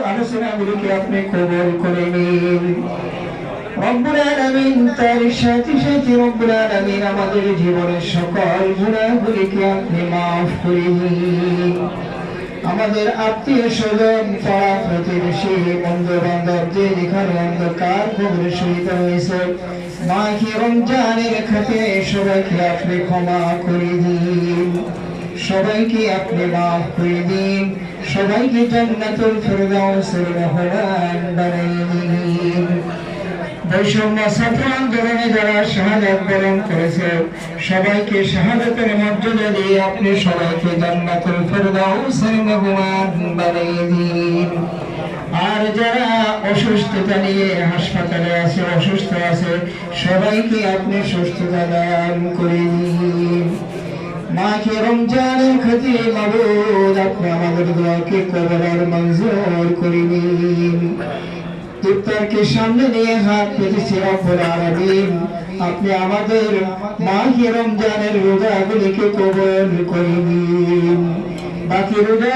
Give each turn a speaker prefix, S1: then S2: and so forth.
S1: আলোচনাগুলিকে আপনি কবুল করে নিন। রব্বুল আলামিন, তার সাথে সাথে রব্বুল আলামিন আমাদের জীবনের সকল গুনাহগুলিকে আপনি মাফ করে দিন। আমাদের আত্মীয় স্বজন, পাড়া প্রতিবেশী, বন্ধু বান্ধব যে যেখানে অন্ধকার কবরে শহীদ হয়েছে, মাহে রমজানের খাতিরে সবাইকে আপনি ক্ষমা করে দিন, সবাইকে আপনি মাফ করে দিন, সবাইকে জান্নাতুল ফেরদাউসের মেহমান বানিয়ে দিন। বৈষম্য ছাত্র আন্দোলনে যারা শাহাদাত বরণ করেছে, সবাইকে শাহাদাতের মর্যাদা দিয়ে আপনি সবাইকে জান্নাতুল ফেরদাউসের মেহমান বানিয়ে দিন। আর যারা অসুস্থতা নিয়ে হাসপাতালে আছে, অসুস্থ আছে, সবাইকে আপনি সুস্থতা দান করে দিন। মাহে রমজানের খাতিরে মাবুদ, আপনি আমাদের দোয়াকে কবুল আর মঞ্জুর করে নিন। ইফতারকে সামনে নিয়ে হাত পেতেছি রব্বুল আলামিন, আপনি আমাদের মাহে রমজানের রোজাগুলিকে কবুল করে নিন। বাকি রোজা